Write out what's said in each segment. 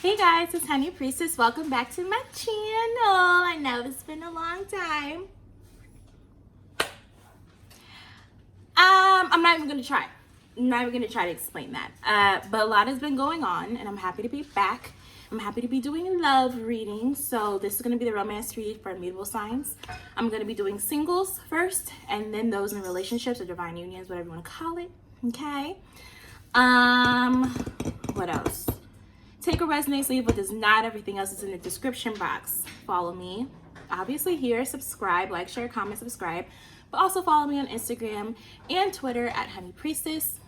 Hey guys, it's Honey Priestess. Welcome back to my channel. I know it's been a long time. I'm not even gonna try. I'm not even gonna try to explain that. But a lot has been going on, and I'm happy to be back. I'm happy to be doing love readings. So this is gonna be the romance read for immutable signs. I'm gonna be doing singles first, and then those in relationships or divine unions, whatever you want to call it. Okay. What else? Take what resonates, leave what does not. Everything else is in the description box. Follow me, obviously here, subscribe, like, share, comment, subscribe, but also follow me on Instagram and Twitter at Honey Priestess.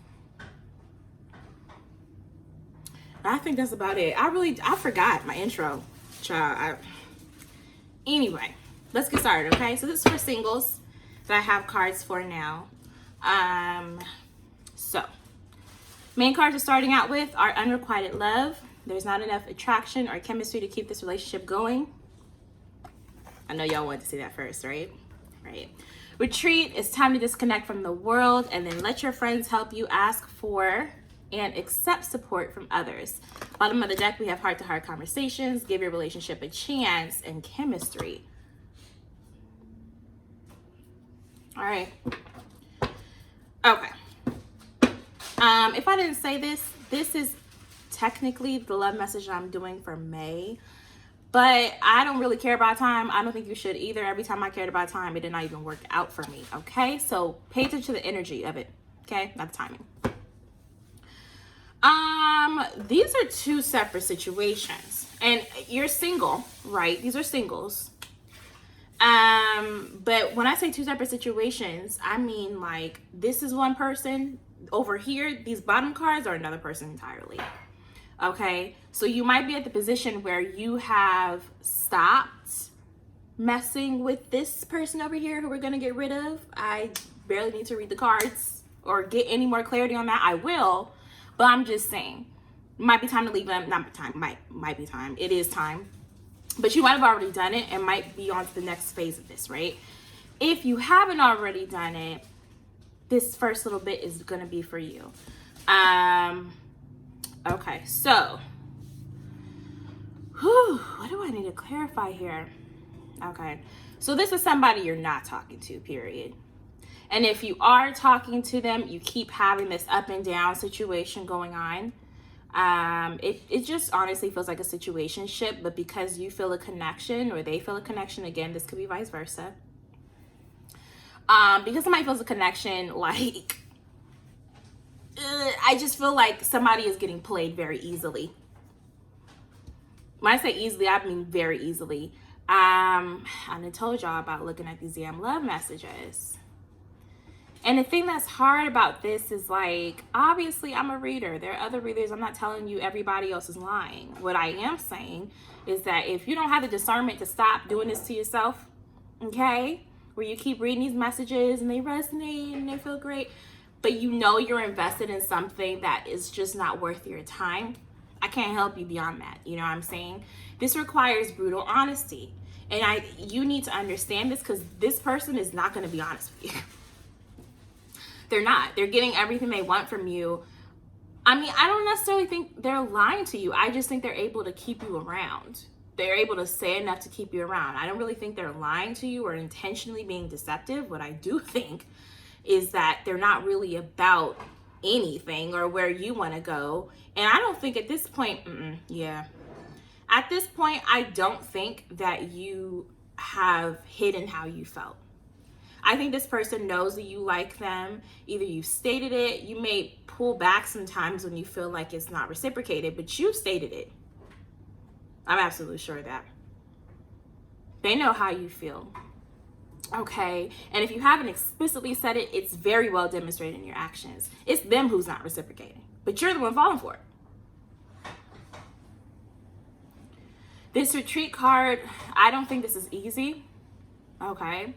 I think that's about it. I forgot my intro, child. Anyway, let's get started, okay? So this is for singles that I have cards for now. So main cards we're starting out with are unrequited love. There's not enough attraction or chemistry to keep this relationship going. I know y'all wanted to see that first, right? Right. Retreat. It's time to disconnect from the world and then let your friends help you ask for and accept support from others. Bottom of the deck, we have heart-to-heart conversations. Give your relationship a chance and chemistry. All right. Okay. If I didn't say this, this is technically the love message I'm doing for May, but I don't really care about time. I don't think you should either. Every time I cared about time, it did not even work out for me. Okay, so pay attention to the energy of it. Okay, not the timing. These are two separate situations, and you're single, right? These are singles. But when I say two separate situations, I mean like this is one person over here. These bottom cards are another person entirely. Okay, so you might be at the position where you have stopped messing with this person over here who we're going to get rid of. I barely need to read the cards or get any more clarity on that. I will, but I'm just saying, might be time to leave them. Not time, might be time. It is time. But you might have already done it and might be on to the next phase of this, right? If you haven't already done it, this first little bit is going to be for you. Okay, so, what do I need to clarify here? Okay, so this is somebody you're not talking to, period. And if you are talking to them, you keep having this up and down situation going on. It just honestly feels like a situationship, but because you feel a connection or they feel a connection, again, this could be vice versa. Because somebody feels a connection, like, I just feel like somebody is getting played very easily. When I say easily, I mean very easily. I done told y'all about looking at these damn love messages. And the thing that's hard about this is like, obviously I'm a reader. There are other readers. I'm not telling you everybody else is lying. What I am saying is that if you don't have the discernment to stop doing this to yourself, okay, where you keep reading these messages and they resonate and they feel great, but you know you're invested in something that is just not worth your time, I can't help you beyond that. You know what I'm saying? This requires brutal honesty. And you need to understand this because this person is not going to be honest with you. They're not. They're getting everything they want from you. I mean, I don't necessarily think they're lying to you. I just think they're able to keep you around. They're able to say enough to keep you around. I don't really think they're lying to you or intentionally being deceptive. What I do think is that they're not really about anything or where you want to go. And I don't think at this point, at this point, I don't think that you have hidden how you felt. I think this person knows that you like them. Either you've stated it, you may pull back sometimes when you feel like it's not reciprocated, but you've stated it. I'm absolutely sure of that. They know how you feel. Okay, and if you haven't explicitly said it, it's very well demonstrated in your actions. It's them who's not reciprocating, but you're the one falling for it. This retreat card, I don't think this is easy. Okay.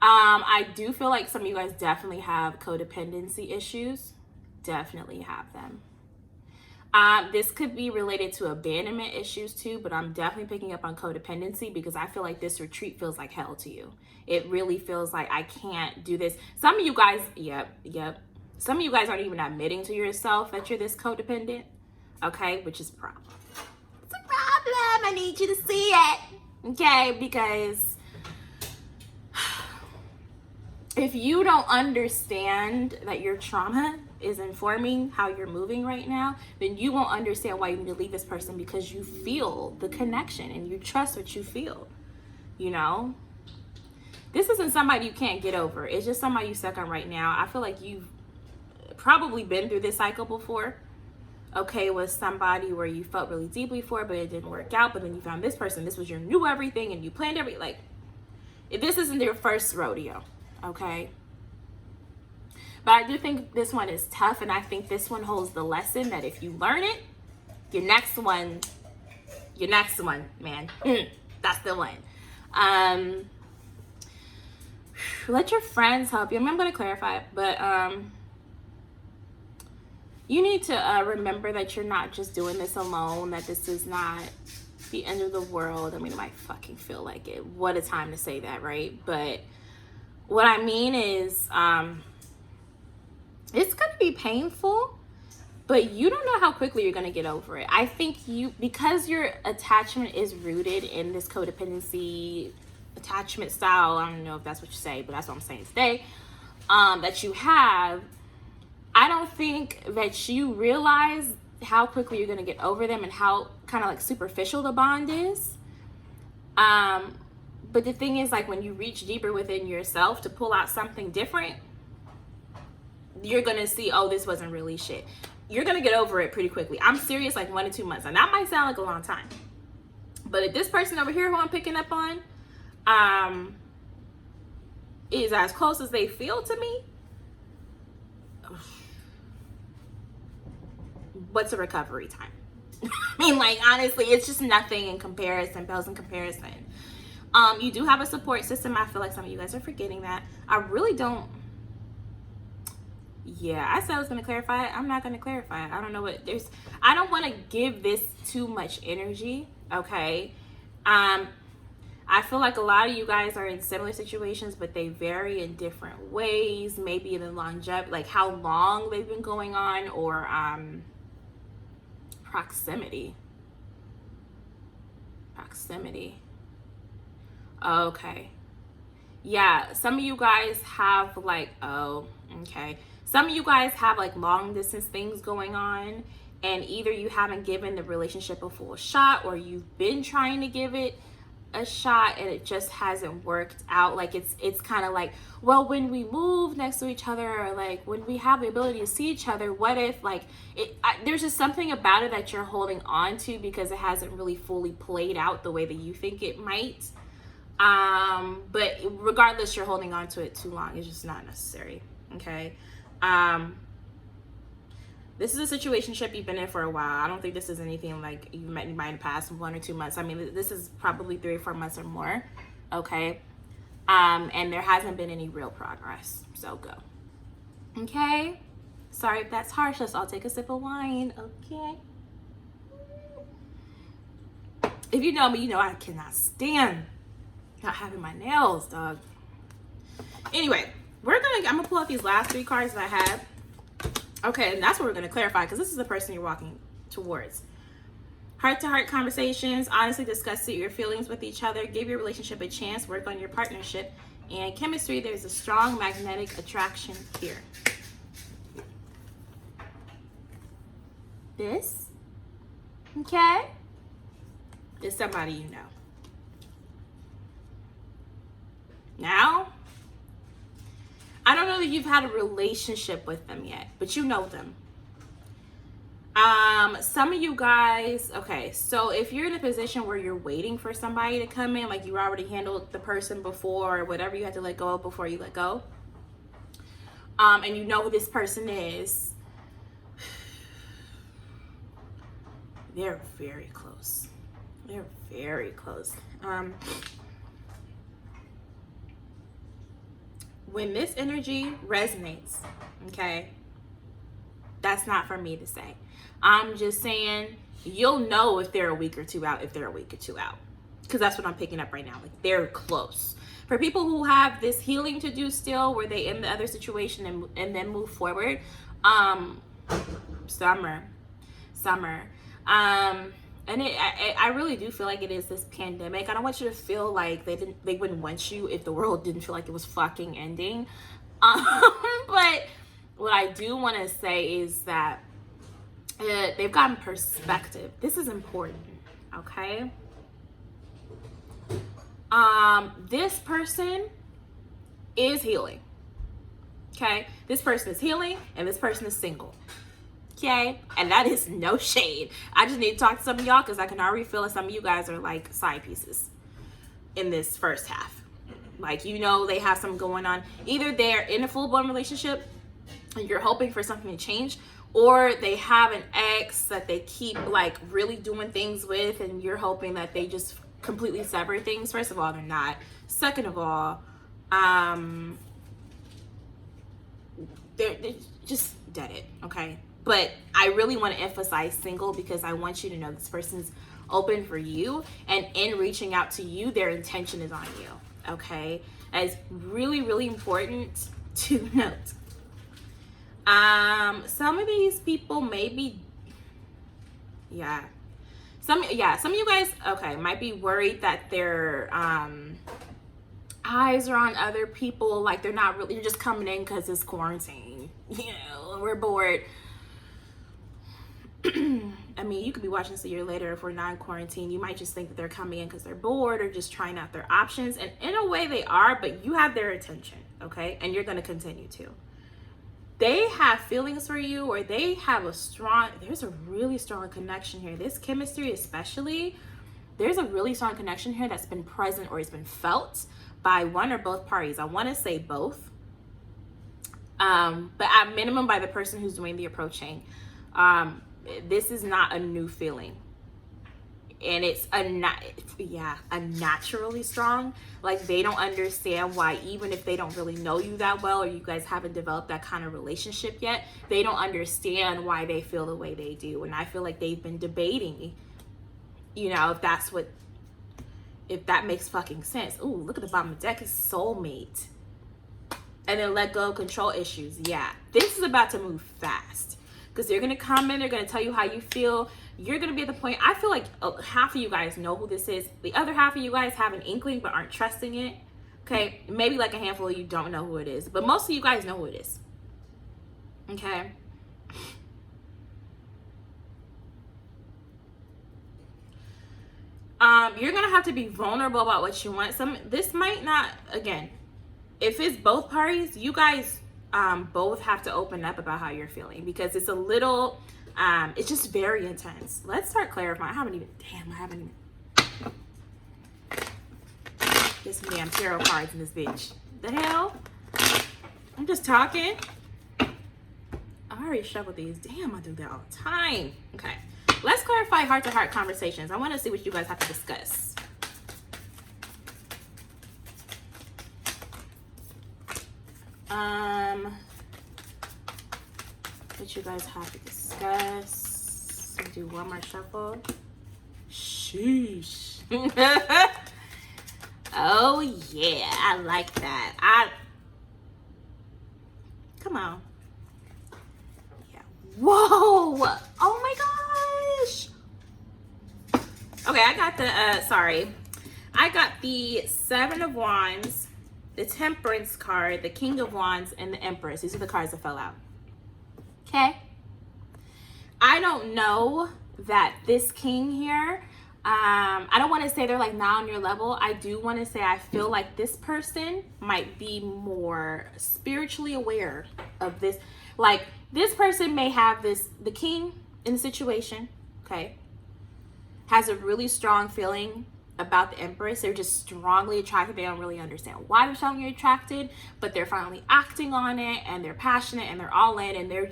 I do feel like some of you guys definitely have codependency issues. Definitely have them. This could be related to abandonment issues too, but I'm definitely picking up on codependency because I feel like this retreat feels like hell to you. It really feels like I can't do this. Some of you guys, yep. Some of you guys aren't even admitting to yourself that you're this codependent, okay, which is a problem. I need you to see it. Okay, because if you don't understand that your trauma is informing how you're moving right now, then you won't understand why you need to leave this person, because you feel the connection and you trust what you feel, you know? This isn't somebody you can't get over. It's just somebody you stuck on right now. I feel like you've probably been through this cycle before. Okay, with somebody where you felt really deeply for, but it didn't work out. But then you found this person. This was your new everything, and you planned everything. Like, this isn't your first rodeo, okay? But I do think this one is tough, and I think this one holds the lesson that if you learn it, your next one, man, that's the one. Let your friends help you. I mean, I'm going to clarify it, but you need to remember that you're not just doing this alone, that this is not the end of the world. I mean, it might fucking feel like it. What a time to say that, right? But what I mean is, it's going to be painful, but you don't know how quickly you're going to get over it. I think because your attachment is rooted in this codependency attachment style, I don't know if that's what you say, but that's what I'm saying today, that you have, I don't think that you realize how quickly you're going to get over them and how kind of like superficial the bond is. But the thing is, like, when you reach deeper within yourself to pull out something different, you're going to see, oh, this wasn't really shit. You're going to get over it pretty quickly. I'm serious, like 1 to 2 months. And that might sound like a long time. But if this person over here who I'm picking up on is as close as they feel to me, what's a recovery time? I mean, like, honestly, it's just nothing in comparison, pales in comparison. You do have a support system. I feel like some of you guys are forgetting that. I really don't. Yeah, I said I was going to clarify it. I'm not going to clarify it. I don't know what there's. I don't want to give this too much energy. Okay. I feel like a lot of you guys are in similar situations, but they vary in different ways. Maybe in the longevity, like how long they've been going on, or proximity. Okay. Yeah, some of you guys have like, oh, okay. Some of you guys have like long distance things going on, and either you haven't given the relationship a full shot, or you've been trying to give it a shot and it just hasn't worked out. Like it's kind of like, well, when we move next to each other, or like when we have the ability to see each other, what if like there's just something about it that you're holding on to because it hasn't really fully played out the way that you think it might. But regardless, you're holding on to it too long. It's just not necessary. Okay. This is a situationship you've been in for a while. I don't think this is anything like you've met anybody in the past 1 or 2 months. I mean, this is probably 3 or 4 months or more. Okay. And there hasn't been any real progress. So go. Okay. Sorry if that's harsh. I'll take a sip of wine. Okay. If you know me, you know I cannot stand not having my nails, dog. Anyway, I'm gonna pull out these last 3 cards that I have. Okay, and that's what we're going to clarify, because this is the person you're walking towards. Heart-to-heart conversations, honestly discuss your feelings with each other, give your relationship a chance, work on your partnership, and chemistry. There's a strong magnetic attraction here. This, okay, is somebody you know. Now, I don't know that you've had a relationship with them yet, but you know them. Some of you guys, okay, so if you're in a position where you're waiting for somebody to come in, like you already handled the person before, or whatever you had to let go of before you let go, and you know who this person is, they're very close. They're very close. When this energy resonates, okay, that's not for me to say. I'm just saying you'll know if they're a week or two out, because that's what I'm picking up right now. Like, they're close. For people who have this healing to do still, where they end the other situation and then move forward, summer. And I really do feel like it is this pandemic. I don't want you to feel like they wouldn't want you if the world didn't feel like it was fucking ending. But what I do want to say is that they've gotten perspective. This is important, okay? This person is healing, okay? This person is healing, and this person is single, okay? And that is no shade. I just need to talk to some of y'all because I can already feel that some of you guys are like side pieces in this first half. Like, you know, they have something going on. Either they're in a full-blown relationship and you're hoping for something to change, or they have an ex that they keep like really doing things with and you're hoping that they just completely sever things. First of all, they're not. Second of all, they're just dead it, okay? But I really want to emphasize single because I want you to know this person's open for you, and in reaching out to you, their intention is on you, okay? It's really, really important to note. Some of these people maybe, some of you guys, okay, might be worried that their eyes are on other people, like they're not really, you're just coming in because it's quarantine, you know, we're bored. I mean, you could be watching this a year later if we're not in quarantine. You might just think that they're coming in because they're bored or just trying out their options. And in a way they are, but you have their attention, okay? And you're going to continue to. They have feelings for you, or they have there's a really strong connection here. This chemistry especially, there's a really strong connection here that's been present or has been felt by one or both parties. I want to say both. But at minimum by the person who's doing the approaching. This is not a new feeling, and it's naturally strong. Like, they don't understand why, even if they don't really know you that well, or you guys haven't developed that kind of relationship yet, they don't understand why they feel the way they do. And I feel like they've been debating, you know, if that makes fucking sense. Ooh, look at the bottom of the deck, is soulmate. And then let go of control issues. Yeah, this is about to move fast. Because they're going to come in, they're going to tell you how you feel. You're going to be at the point, I feel like half of you guys know who this is. The other half of you guys have an inkling but aren't trusting it. Okay, maybe like a handful of you don't know who it is. But most of you guys know who it is. Okay. You're going to have to be vulnerable about what you want. This might not, again, if it's both parties, you guys both have to open up about how you're feeling, because it's a little, it's just very intense. Let's start clarifying. I haven't even get some damn tarot cards in this bitch. The hell? I'm just talking. I already shuffled these. Damn, I do that all the time. Okay, let's clarify heart-to-heart conversations. I want to see what you guys have to discuss. What you guys have to discuss. I'll do one more shuffle. Sheesh. Oh yeah, I like that. Come on. Yeah. Whoa! Oh my gosh! Okay, I got the I got the Seven of Wands, the Temperance card, the King of Wands, and the Empress. These are the cards that fell out. Okay. I don't know that this king here, I don't want to say they're like not on your level. I do want to say I feel like this person might be more spiritually aware of this. Like, this person may have the king in the situation, okay, has a really strong feeling about the Empress. They're just strongly attracted. They don't really understand why they're strongly attracted, but they're finally acting on it, and they're passionate, and they're all in, and they're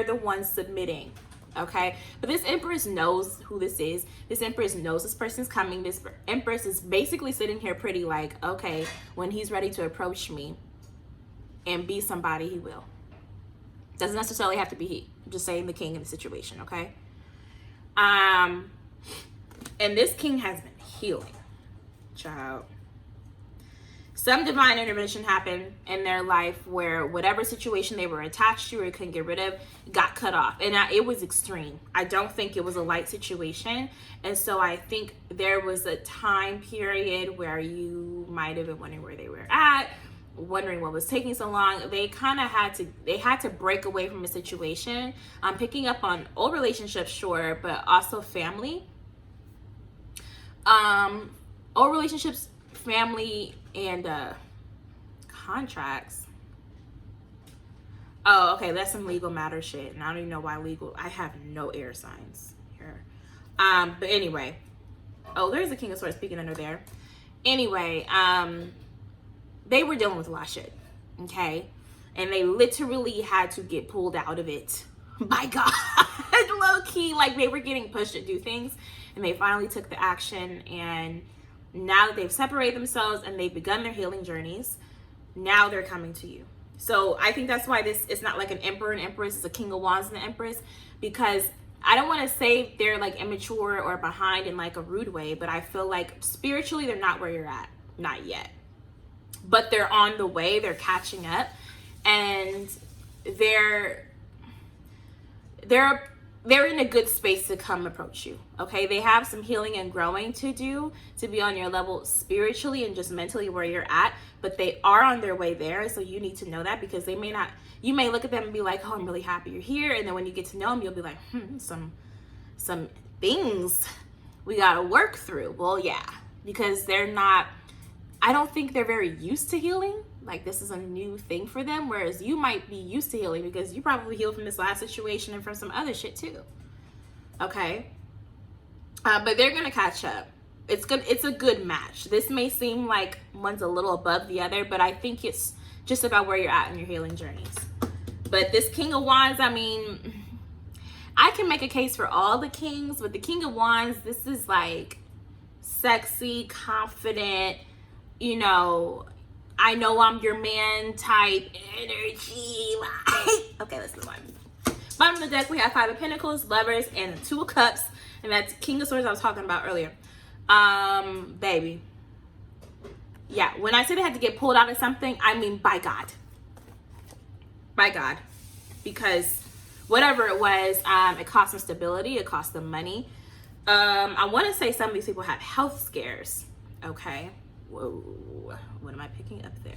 the ones submitting, okay? But this Empress knows who this is. This Empress knows this person's coming. This Empress is basically sitting here pretty like, okay, when he's ready to approach me and be somebody, he will. Doesn't necessarily have to be he. I'm just saying the king in the situation, okay? And this king has been healing, child. some divine intervention happened in their life where whatever situation they were attached to or couldn't get rid of got cut off. And it was extreme. I don't think it was a light situation. And so I think there was a time period where you might have been wondering where they were at, wondering what was taking so long. They kind of had to break away from a situation. Picking up on old relationships, sure, but also family. Old relationships, family, and contracts. Oh, okay, that's some legal matter shit. And I don't even know why legal. I have no air signs here. But anyway. Oh, there's the King of Swords speaking under there. Anyway, they were dealing with a lot of shit. Okay? And they literally had to get pulled out of it. By God. Low key. Like, they were getting pushed to do things. And they finally took the action. And now that they've separated themselves and they've begun their healing journeys, now they're coming to you. So I think that's why this is not like an emperor and empress. It's a King of Wands and an empress. Because I don't want to say they're like immature or behind in like a rude way. But I feel like spiritually they're not where you're at. Not yet. But they're on the way. They're catching up. And they're in a good space to come approach you. Okay, they have some healing and growing to do to be on your level spiritually and just mentally where you're at, but they are on their way there. So you need to know that, because you may look at them and be like, oh, I'm really happy you're here, and then when you get to know them, you'll be like, some things we gotta work through. Well, yeah, because I don't think they're very used to healing. Like, this is a new thing for them, whereas you might be used to healing because you probably healed from this last situation and from some other shit too. Okay? But they're gonna catch up. It's a good match. This may seem like one's a little above the other, but I think it's just about where you're at in your healing journeys. But this King of Wands, I mean, I can make a case for all the kings, but the King of Wands, this is like sexy, confident, you know, I know I'm your man type energy. Okay, let's move on. Bottom of the deck, we have Five of Pentacles, Lovers, and the Two of Cups. And that's King of Swords I was talking about earlier. Baby. Yeah, when I say they had to get pulled out of something, I mean by God. By God. Because whatever it was, it cost them stability. It cost them money. I want to say some of these people had health scares. Okay. Whoa, what am I picking up there?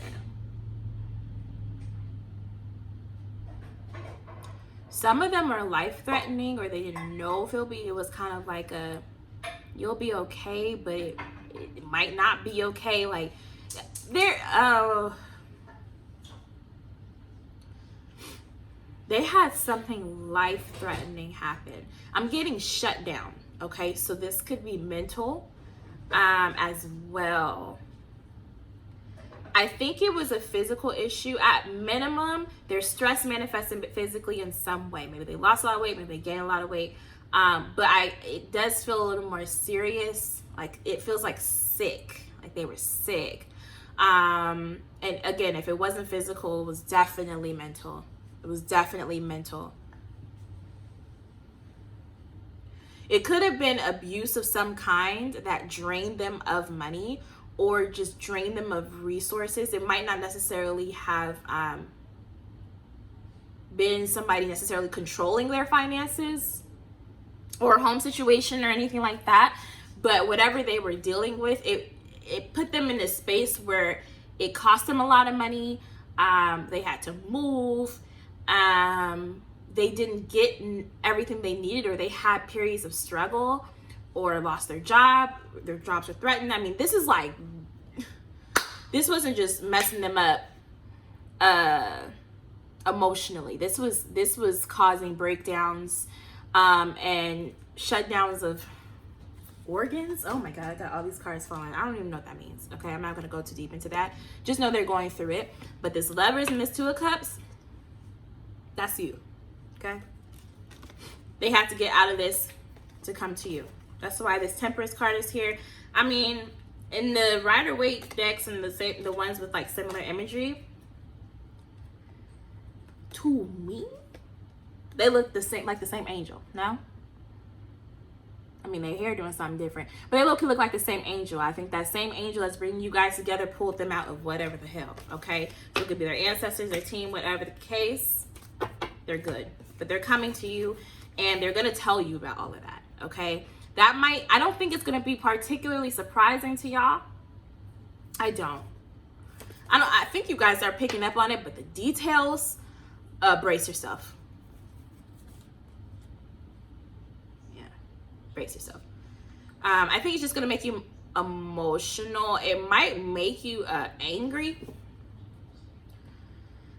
Some of them are life-threatening, or they didn't know if it was kind of like a, you'll be okay, but it might not be okay. Like, they had something life-threatening happen. I'm getting shut down, okay? So this could be mental as well. I think it was a physical issue. At minimum, their stress manifested physically in some way. Maybe they lost a lot of weight, maybe they gained a lot of weight. But it does feel a little more serious. Like, it feels like sick, like they were sick. And again, if it wasn't physical, it was definitely mental. It was definitely mental. It could have been abuse of some kind that drained them of money, or just drained them of resources. It might not necessarily have been somebody necessarily controlling their finances or home situation or anything like that. But whatever they were dealing with, it put them in a space where it cost them a lot of money. They had to move. They didn't get everything they needed, or they had periods of struggle, or lost their job. Their jobs were threatened. I mean, this wasn't just messing them up emotionally. This was causing breakdowns and shutdowns of organs. Oh my God, I got all these cards falling. I don't even know what that means. Okay, I'm not going to go too deep into that. Just know they're going through it. But this Lovers and this Two of Cups, that's you. Okay? They have to get out of this to come to you. That's why this Temperance card is here. I mean, in the Rider-Waite decks and the ones with like similar imagery, to me, they look the same, like the same angel. No? I mean, their hair doing something different, but they look like the same angel. I think that same angel that's bringing you guys together pulled them out of whatever the hell, okay? So it could be their ancestors, their team, whatever the case. They're good, but they're coming to you and they're going to tell you about all of that, okay? I don't think it's going to be particularly surprising to y'all. I think you guys are picking up on it, but the details, brace yourself. Yeah, brace yourself. I think it's just going to make you emotional. It might make you angry.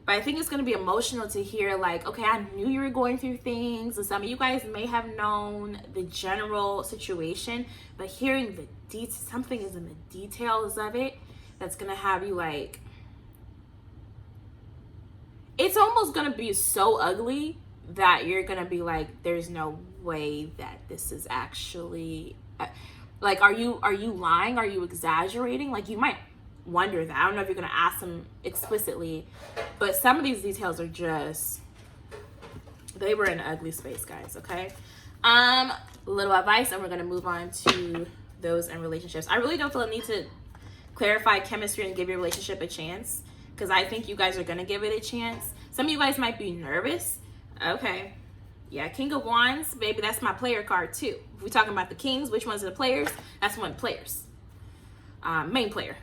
But I think it's going to be emotional to hear, like, okay, I knew you were going through things. And some of you guys may have known the general situation. But hearing the details, something is in the details of it that's going to have you, like, it's almost going to be so ugly that you're going to be like, there's no way that this is actually, like, are you lying? Are you exaggerating? Like, you might wonder that. I don't know if you're going to ask them explicitly, but some of these details are just, they were in an ugly space, guys, okay? Little advice, and we're going to move on to those in relationships. I really don't feel a need to clarify chemistry and give your relationship a chance, because I think you guys are going to give it a chance. Some of you guys might be nervous. Okay. Yeah, King of Wands, baby, that's my player card too. If we're talking about the kings, which ones are the players? That's one of the players. Main player.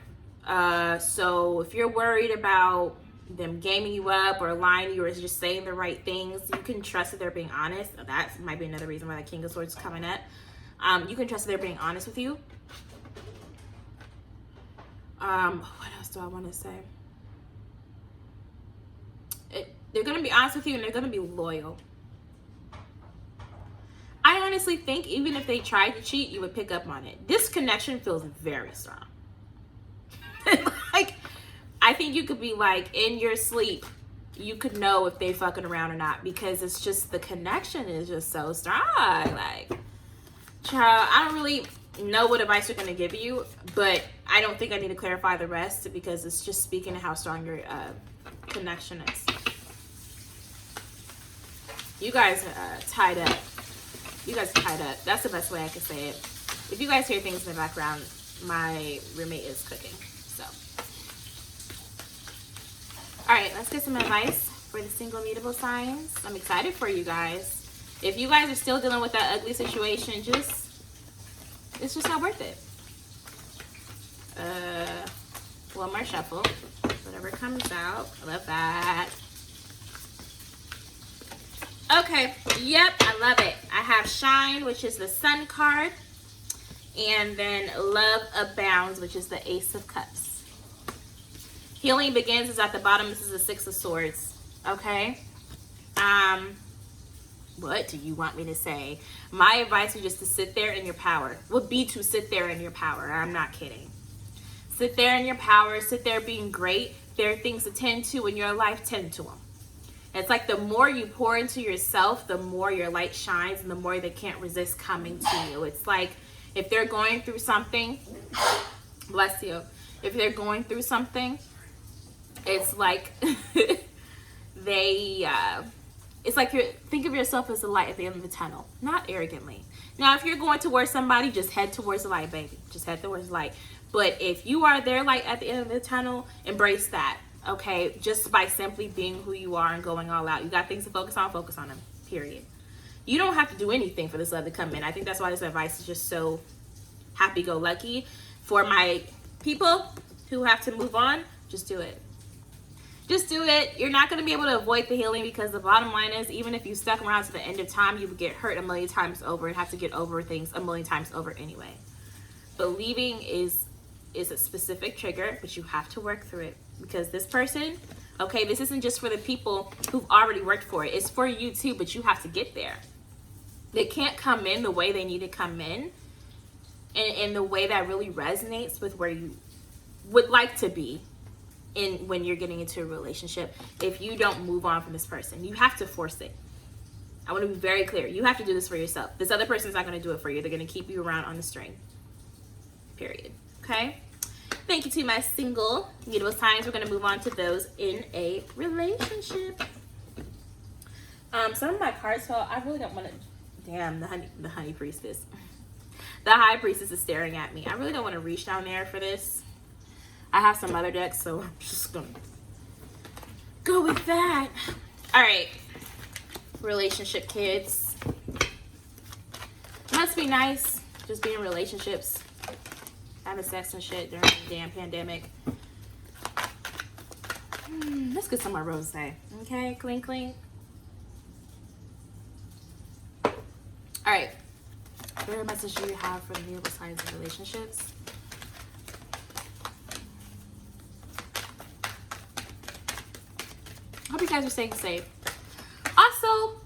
So if you're worried about them gaming you up or lying to you or just saying the right things, you can trust that they're being honest. That might be another reason why the King of Swords is coming up. You can trust that they're being honest with you. What else do I want to say? They're going to be honest with you and they're going to be loyal. I honestly think even if they tried to cheat, you would pick up on it. This connection feels very strong. Like, I think you could be like, in your sleep, you could know if they fucking around or not, because it's just, the connection is just so strong. Like, child, I don't really know what advice you're going to give you, but I don't think I need to clarify the rest, because it's just speaking to how strong your connection is. You guys are tied up. You guys are tied up. That's the best way I could say it. If you guys hear things in the background, my roommate is cooking. So, all right, let's get some advice for the single mutable signs. I'm excited for you guys. If you guys are still dealing with that ugly situation, it's just not worth it. One more shuffle. Whatever comes out. I love that. Okay, yep, I love it. I have Shine, which is the Sun card, and then Love Abounds, which is the Ace of Cups. Healing Begins is at the bottom. This is the Six of Swords, okay? What do you want me to say? My advice is just to sit there in your power. Would be to sit there in your power. I'm not kidding. Sit there in your power. Sit there being great. There are things to tend to in your life. Tend to them. It's like the more you pour into yourself, the more your light shines and the more they can't resist coming to you. It's like if they're going through something, bless you. If they're going through something, it's like it's like think of yourself as the light at the end of the tunnel, not arrogantly. Now, if you're going towards somebody, just head towards the light, baby. Just head towards the light. But if you are their light at the end of the tunnel, embrace that. Okay, just by simply being who you are and going all out. You got things to focus on them, period. You don't have to do anything for this love to come in. I think that's why this advice is just so happy-go-lucky. For my people who have to move on, just do it. Just do it. You're not going to be able to avoid the healing, because the bottom line is, even if you stuck around to the end of time, you would get hurt a million times over and have to get over things a million times over anyway. But leaving is a specific trigger, but you have to work through it. Because this person, okay, this isn't just for the people who've already worked for it. It's for you too, but you have to get there. They can't come in the way they need to come in the way that really resonates with where you would like to be when you're getting into a relationship. If you don't move on from this person, you have to force it. I want to be very clear. You have to do this for yourself. This other person's not going to do it for you. They're going to keep you around on the string. Period. Okay? Thank you to my single mutable signs. We're going to move on to those in a relationship. Some of my cards fell. I really don't want to. Damn, the honey priestess. The High Priestess is staring at me. I really don't want to reach down there for this. I have some other decks, so I'm just gonna go with that. All right, relationship kids. Must be nice just being in relationships, having sex and shit during the damn pandemic. Let's get some more rosé. Okay, clink, clink. All right. What message do you have for the mutable signs in relationships? Hope you guys are staying safe. Also,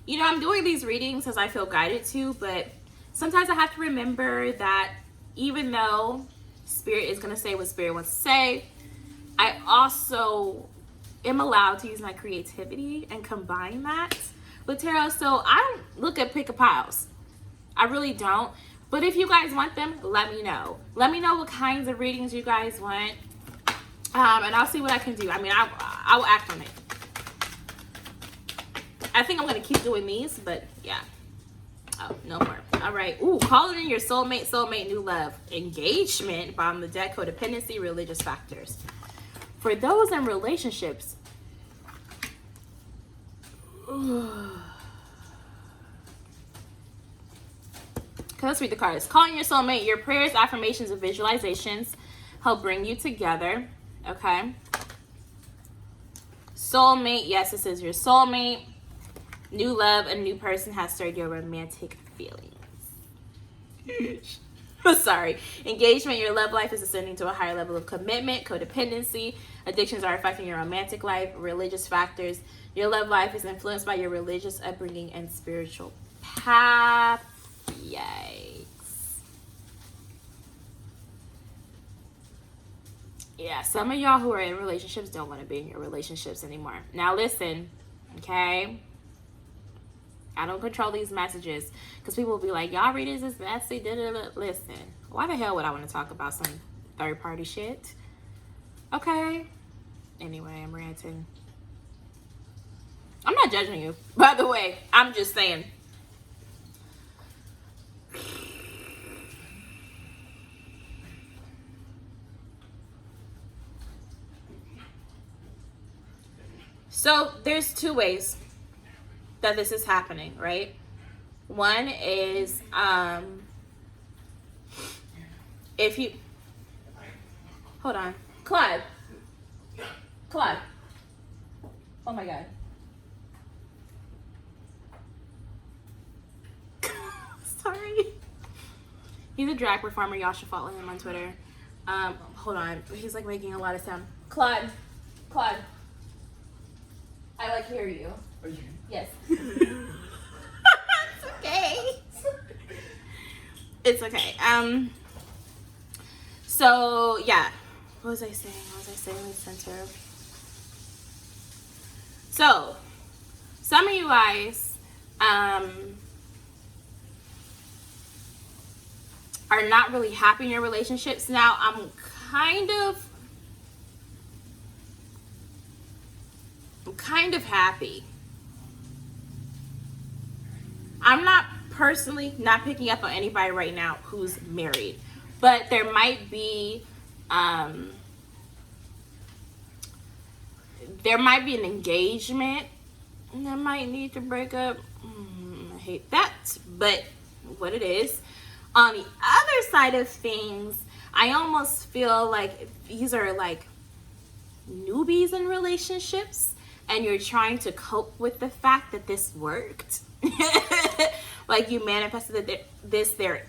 you know, I'm doing these readings as I feel guided to, but sometimes I have to remember that even though Spirit is going to say what Spirit wants to say, I also am allowed to use my creativity and combine that with tarot. So I don't look at pick a piles. I really don't. But if you guys want them, let me know. Let me know what kinds of readings you guys want. And I'll see what I can do. I mean, I will act on it. I think I'm going to keep doing these, but yeah. Oh, no more. All right. Ooh, calling in your soulmate, new love. Engagement, bottom of the deck, codependency, religious factors. For those in relationships, let's read the cards. Calling your soulmate, your prayers, affirmations, and visualizations help bring you together. Okay. Soulmate, yes, this is your soulmate. New love, a new person has stirred your romantic feelings. Sorry. Engagement, your love life is ascending to a higher level of commitment. Codependency, addictions are affecting your romantic life. Religious factors, your love life is influenced by your religious upbringing and spiritual path. Yikes. Yeah, some of y'all who are in relationships don't want to be in your relationships anymore. Now listen, okay? I don't control these messages because people will be like, y'all readers is messy. Listen, why the hell would I want to talk about some third party shit? Okay. Anyway, I'm ranting. I'm not judging you, by the way. I'm just saying. So there's two ways that this is happening, right? One is if you hold on, Clive, oh my god. Sorry. He's a drag performer. Y'all should follow him on Twitter. Hold on, he's like making a lot of sound. Claude, I like hear you. Are you? Yes. It's okay. It's okay. So yeah. What was I saying? Center. So some of you guys are not really happy in your relationships. Now I'm kind of happy. I'm not personally not picking up on anybody right now who's married, but there might be an engagement that might need to break up. I hate that, but what it is. On the other side of things, I almost feel like these are like newbies in relationships and you're trying to cope with the fact that this worked. Like you manifested this, they're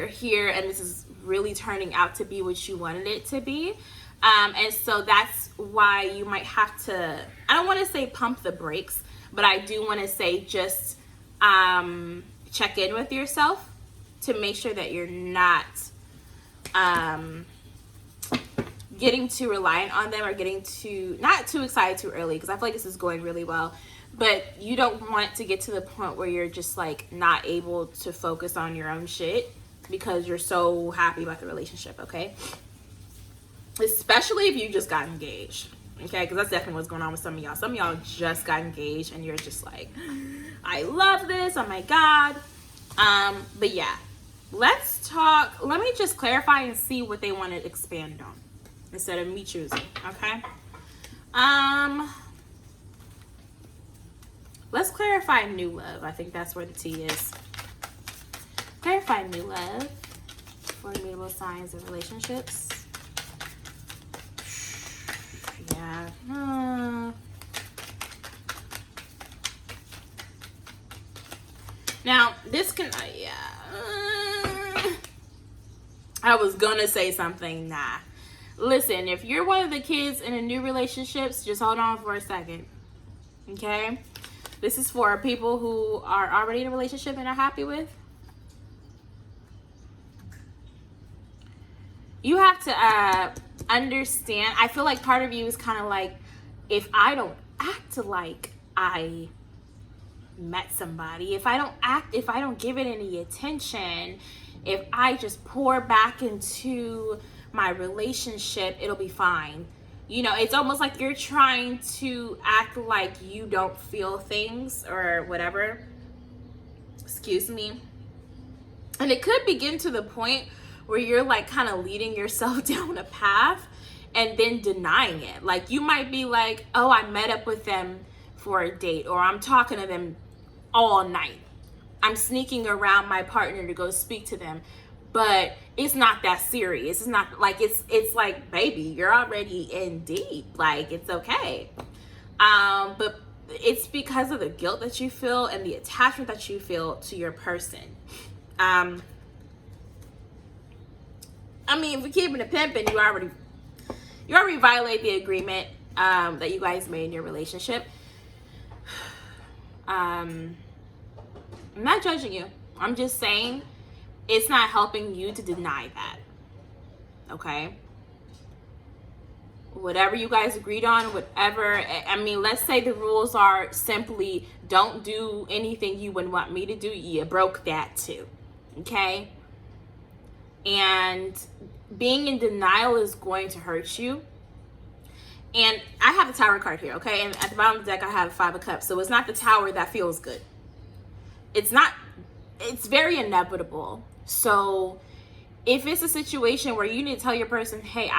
here, and this is really turning out to be what you wanted it to be. And so that's why you might have to, I don't want to say pump the brakes, but I do want to say just check in with yourself to make sure that you're not getting too reliant on them or getting not too excited too early, because I feel like this is going really well. But you don't want to get to the point where you're just like not able to focus on your own shit because you're so happy about the relationship, okay? Especially if you just got engaged, okay? Because that's definitely what's going on with some of y'all. Some of y'all just got engaged and you're just like, I love this, oh my God. But yeah, Let's talk. Let me just clarify and see what they want to expand on instead of me choosing. Okay. Let's clarify new love. I think that's where the T is. Clarify new love for mutable signs of relationships. Yeah. Now, this can, I was gonna say something. Nah. Listen, if you're one of the kids in a new relationships, just hold on for a second. Okay? This is for people who are already in a relationship and are happy with. You have to understand. I feel like part of you is kind of like, if I don't act like I met somebody, if I don't give it any attention, if I just pour back into my relationship, it'll be fine. You know, it's almost like you're trying to act like you don't feel things or whatever. Excuse me. And it could begin to the point where you're like kind of leading yourself down a path and then denying it. Like, you might be like, oh, I met up with them for a date, or I'm talking to them all night. I'm sneaking around my partner to go speak to them. But it's not that serious. It's not like, it's like, baby, you're already in deep. Like, it's okay. But it's because of the guilt that you feel and the attachment that you feel to your person. I mean, if we're keeping it pimping, you already violate the agreement that you guys made in your relationship. I'm not judging you. I'm just saying it's not helping you to deny that. Okay? Whatever you guys agreed on, whatever. I mean, let's say the rules are simply don't do anything you wouldn't want me to do. You broke that too. Okay? And being in denial is going to hurt you. And I have the Tower card here, okay? And at the bottom of the deck, I have 5 of Cups. So it's not the Tower that feels good. It's not, it's very inevitable. So if it's a situation where you need to tell your person, hey,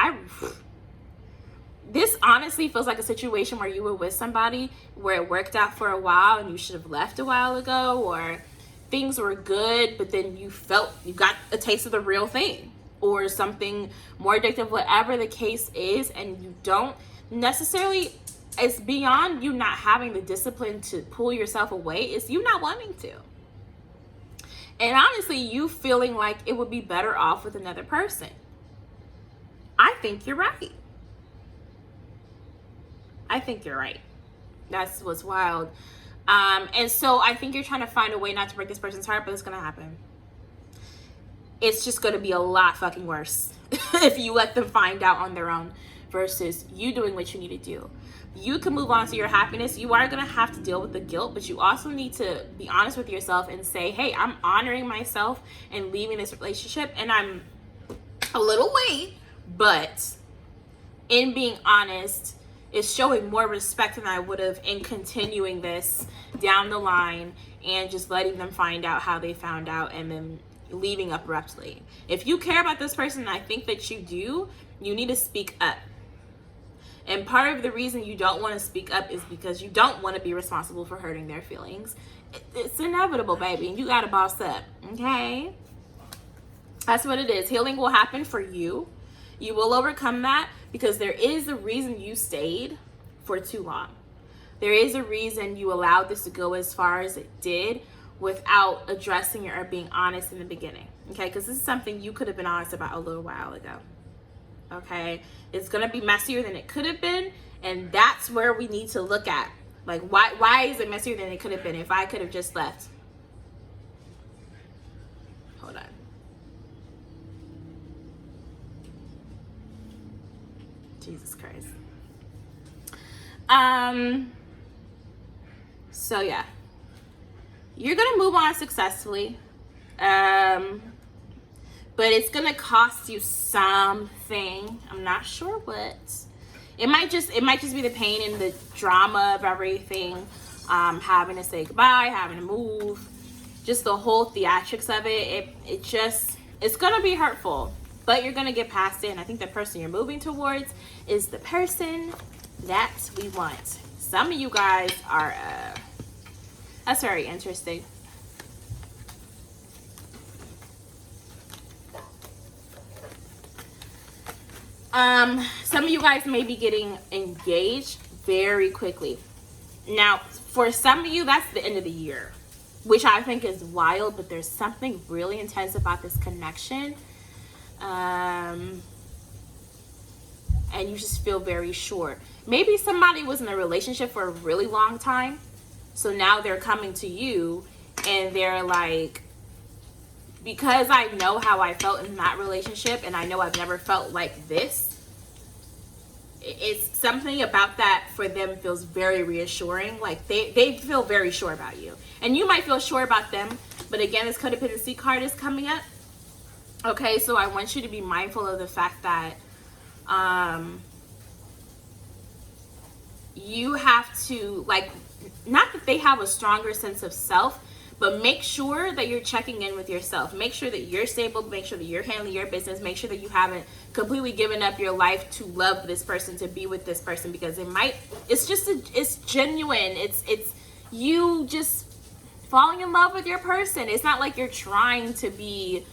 this honestly feels like a situation where you were with somebody where it worked out for a while and you should have left a while ago, or things were good, but then you felt you got a taste of the real thing or something more addictive, whatever the case is, and you don't necessarily, it's beyond you not having the discipline to pull yourself away. It's you not wanting to. And honestly, you feeling like it would be better off with another person. I think you're right. I think you're right. That's what's wild. And so I think you're trying to find a way not to break this person's heart, but it's going to happen. It's just going to be a lot fucking worse if you let them find out on their own versus you doing what you need to do. You can move on to your happiness. You are going to have to deal with the guilt, but you also need to be honest with yourself and say, hey, I'm honoring myself and leaving this relationship, and I'm a little late, but in being honest, it's showing more respect than I would have in continuing this down the line and just letting them find out how they found out and then leaving abruptly. If you care about this person, and I think that you do, you need to speak up. And part of the reason you don't want to speak up is because you don't want to be responsible for hurting their feelings. It's inevitable, baby, and you got to boss up, okay? That's what it is. Healing will happen for you. You will overcome that because there is a reason you stayed for too long. There is a reason you allowed this to go as far as it did without addressing it or being honest in the beginning, okay? Because this is something you could have been honest about a little while ago. Okay, it's gonna be messier than it could have been, and that's where we need to look at, like, why is it messier than it could have been? If I could have just left. Hold on. Jesus Christ. So yeah, you're gonna move on successfully. But it's gonna cost you something. I'm not sure what. It might just be the pain and the drama of everything. Having to say goodbye, having to move, just the whole theatrics of it, it's gonna be hurtful, but you're gonna get past it. And I think the person you're moving towards is the person that we want. Some of you guys are that's very interesting. Some of you guys may be getting engaged very quickly. Now, for some of you, that's the end of the year, which I think is wild, but there's something really intense about this connection. And you just feel very sure. Maybe somebody was in a relationship for a really long time, so now they're coming to you and they're like, because I know how I felt in that relationship and I know I've never felt like this, it's something about that for them feels very reassuring. Like they feel very sure about you, and you might feel sure about them, but again, this codependency card is coming up. Okay, so I want you to be mindful of the fact that you have to, like, not that they have a stronger sense of self, but make sure that you're checking in with yourself. Make sure that you're stable. Make sure that you're handling your business. Make sure that you haven't completely given up your life to love this person, to be with this person, because it's genuine. It's you just falling in love with your person. It's not like you're trying to be,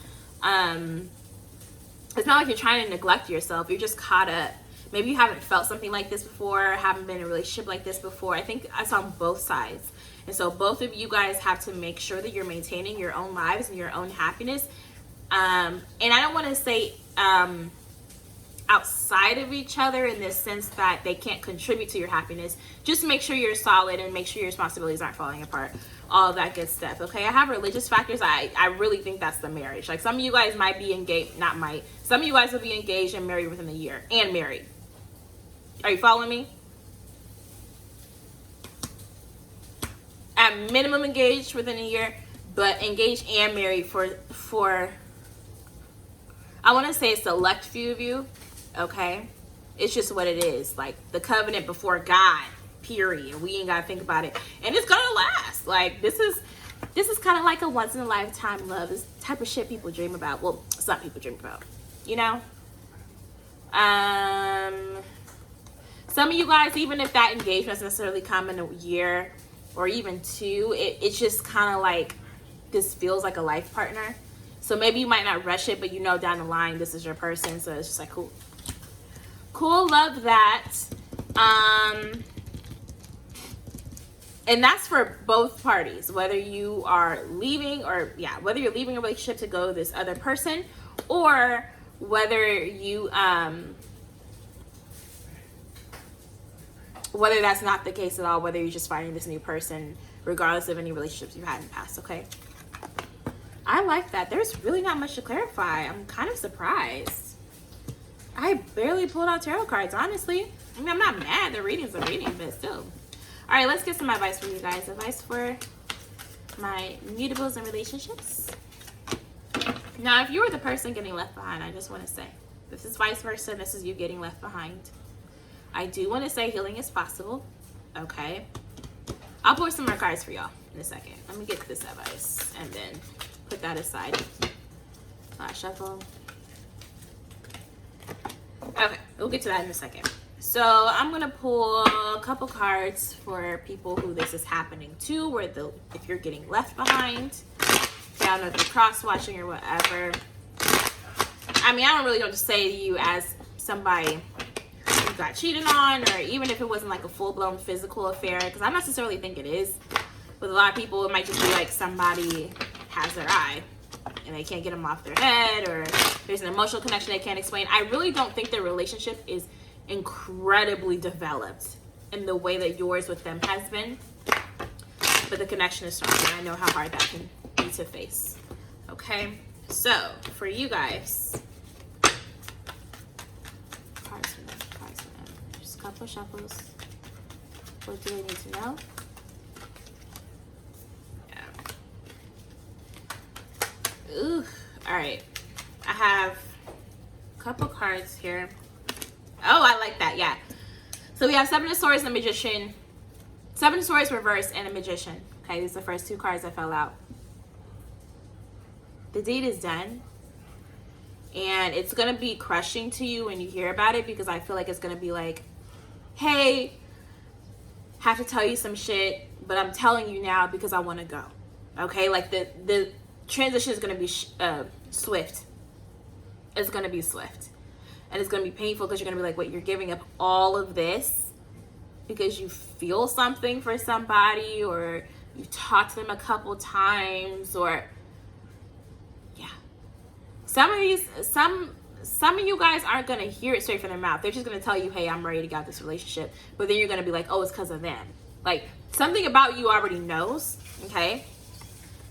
it's not like you're trying to neglect yourself. You're just caught up. Maybe you haven't felt something like this before, haven't been in a relationship like this before. I think it's on both sides. And so both of you guys have to make sure that you're maintaining your own lives and your own happiness. And I don't want to say outside of each other in this sense that they can't contribute to your happiness. Just make sure you're solid and make sure your responsibilities aren't falling apart. All of that good stuff. Okay, I have religious factors. I really think that's the marriage. Like, some of you guys might be engaged, some of you guys will be engaged and married within a year, and married. Are you following me? At minimum engaged within a year, but engaged and married for I want to say a select few of you. Okay, it's just what it is. Like the covenant before God, period. We ain't gotta think about it, and it's gonna last. Like this is kind of like a once in a lifetime love. This type of shit people dream about. Well, some people dream about, you know. Some of you guys, even if that engagement doesn't necessarily come in a year or even two, it's just kind of like this feels like a life partner. So maybe you might not rush it, but you know down the line this is your person. So it's just like cool, love that. And that's for both parties, whether you are leaving whether you're leaving a relationship to go to this other person, or whether you whether that's not the case at all, whether you're just finding this new person, regardless of any relationships you've had in the past. Okay, I like that. There's really not much to clarify. I'm kind of surprised. I barely pulled out tarot cards, honestly. I mean, I'm not mad. The reading's a reading, but still. All right, let's get some advice from you guys. Advice for my mutables and relationships. Now, if you were the person getting left behind, I just want to say, this is vice versa. This is you getting left behind. I do want to say healing is possible. Okay. I'll pour some more cards for y'all in a second. Let me get this advice and then put that aside. Shuffle. Okay, we'll get to that in a second. So I'm gonna pull a couple cards for people who this is happening to, if you're getting left behind. I don't know if you're cross-watching or whatever. I mean, I don't really know what to say to you as somebody who got cheated on, or even if it wasn't like a full-blown physical affair, because I don't necessarily think it is. With a lot of people, it might just be like somebody has their eye and they can't get them off their head, or there's an emotional connection they can't explain. I really don't think their relationship is incredibly developed in the way that yours with them has been, but the connection is strong, and I know how hard that can be to face. Okay, so for you guys, cards for them, just a couple shuffles. What do they need to know? Ooh, all right. I have a couple cards here. Oh, I like that. Yeah. So we have Seven of Swords and a Magician. Seven of Swords reversed and a Magician. Okay, these are the first two cards that fell out. The deed is done. And it's going to be crushing to you when you hear about it, because I feel like it's going to be like, hey, have to tell you some shit, but I'm telling you now because I want to go. Okay? Like the transition is going to be swift. It's going to be swift. And it's going to be painful because you're going to be like, wait, you're giving up all of this because you feel something for somebody, or you've talked to them a couple times, or yeah. Some of you guys aren't going to hear it straight from their mouth. They're just going to tell you, hey, I'm ready to get out this relationship. But then you're going to be like, oh, it's because of them. Like, something about you already knows, okay?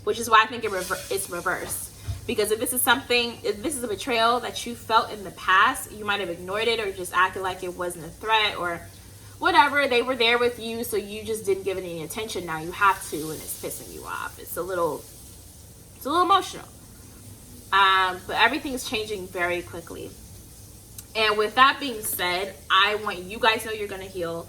Which is why I think it's reversed. Because if this is a betrayal that you felt in the past, you might have ignored it or just acted like it wasn't a threat or whatever. They were there with you, so you just didn't give it any attention. Now you have to, and it's pissing you off. It's a little emotional. But everything's changing very quickly. And with that being said, I want you guys to know you're going to heal.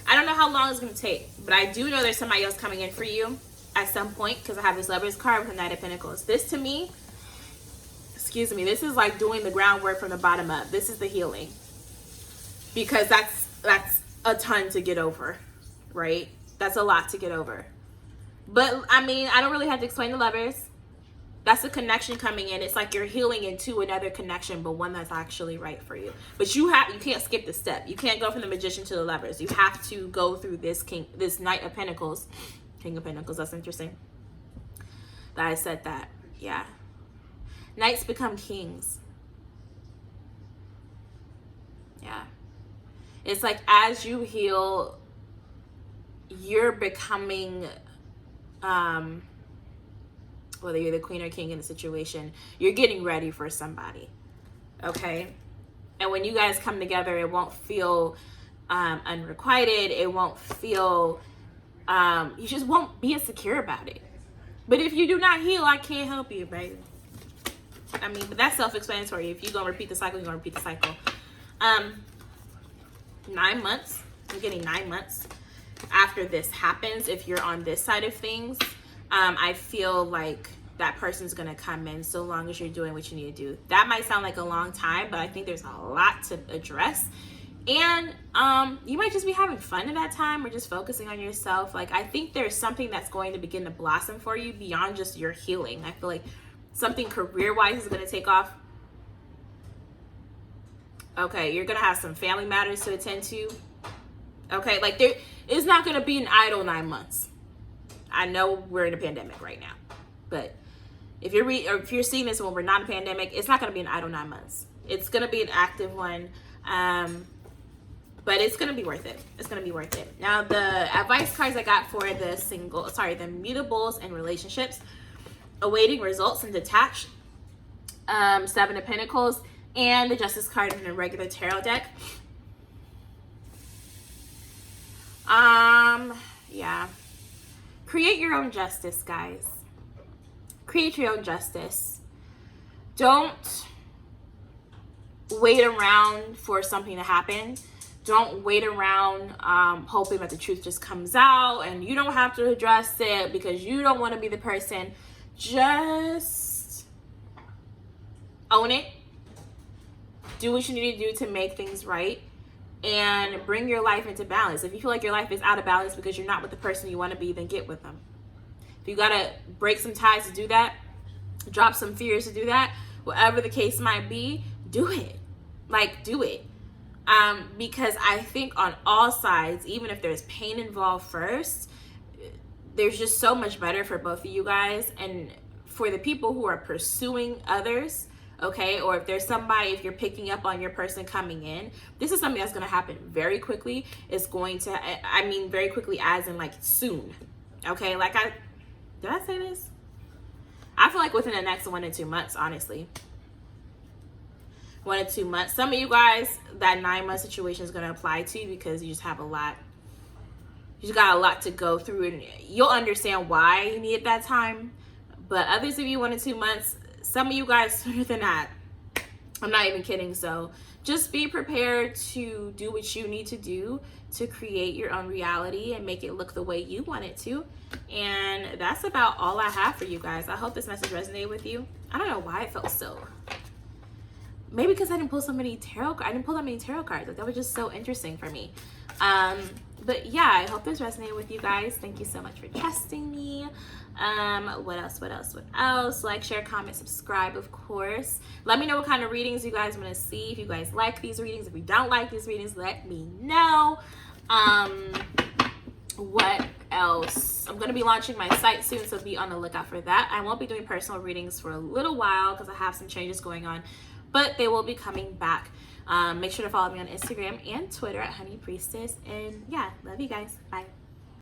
I don't know how long it's going to take, but I do know there's somebody else coming in for you at some point, because I have this Lovers card with the Knight of Pentacles. This to me, this is like doing the groundwork from the bottom up. This is the healing. Because that's a ton to get over, right? That's a lot to get over. But I mean, I don't really have to explain the Lovers. That's a connection coming in. It's like you're healing into another connection, but one that's actually right for you. But you can't skip the step. You can't go from the Magician to the Lovers. You have to go through this Knight of Pentacles. King of Pentacles. That's interesting that I said that. Yeah. Knights become kings. Yeah. It's like as you heal, you're becoming, whether you're the queen or king in the situation, you're getting ready for somebody. Okay? And when you guys come together, it won't feel unrequited. It won't feel, you just won't be insecure about it. But if you do not heal, I can't help you, baby. I mean, but that's self-explanatory. If you're going to repeat the cycle, you're going to repeat the cycle. 9 months. I'm getting 9 months after this happens. If you're on this side of things, I feel like that person's going to come in so long as you're doing what you need to do. That might sound like a long time, but I think there's a lot to address. And you might just be having fun at that time, or just focusing on yourself. Like, I think there's something that's going to begin to blossom for you beyond just your healing. I feel like something career-wise is going to take off. Okay, you're going to have some family matters to attend to. Okay, like it's not going to be an idle 9 months. I know we're in a pandemic right now, but if you're seeing this when we're not in a pandemic, it's not going to be an idle 9 months. It's going to be an active one, but it's going to be worth it. It's going to be worth it. Now, the advice cards I got for the mutables and relationships, awaiting results and detached, 7 of Pentacles, and the Justice card in a regular tarot deck. Yeah. Create your own justice, guys. Create your own justice. Don't wait around for something to happen. Don't wait around hoping that the truth just comes out and you don't have to address it because you don't want to be the person. Just own it. Do what you need to do to make things right. And bring your life into balance. If you feel like your life is out of balance because you're not with the person you want to be, then get with them. If you gotta break some ties to do that, drop some fears to do that, whatever the case might be, do it. Like, do it. Because I think on all sides, even if there's pain involved first, there's just so much better for both of you guys. And for the people who are pursuing others, okay, or if you're picking up on your person coming in, this is something that's going to happen very quickly. It's going to, I mean very quickly as in like soon, okay? Like did I say this? I feel like within the next 1 to 2 months, honestly. 1 to 2 months. Some of you guys, that 9-month situation is going to apply to because you just have a lot. You just got a lot to go through, and you'll understand why you need that time. But others of you, 1 to 2 months, some of you guys sooner than that. I'm not even kidding. So just be prepared to do what you need to do to create your own reality and make it look the way you want it to. And that's about all I have for you guys. I hope this message resonated with you. I don't know why it felt so. Maybe because I didn't pull that many tarot cards. Like, that was just so interesting for me. But yeah, I hope this resonated with you guys. Thank you so much for trusting me. What else? Like, share, comment, subscribe, of course. Let me know what kind of readings you guys want to see. If you guys like these readings, if you don't like these readings, let me know. What else? I'm going to be launching my site soon, so be on the lookout for that. I won't be doing personal readings for a little while because I have some changes going on, but they will be coming back. Make sure to follow me on Instagram and Twitter at Honey Priestess. And yeah, love you guys. Bye.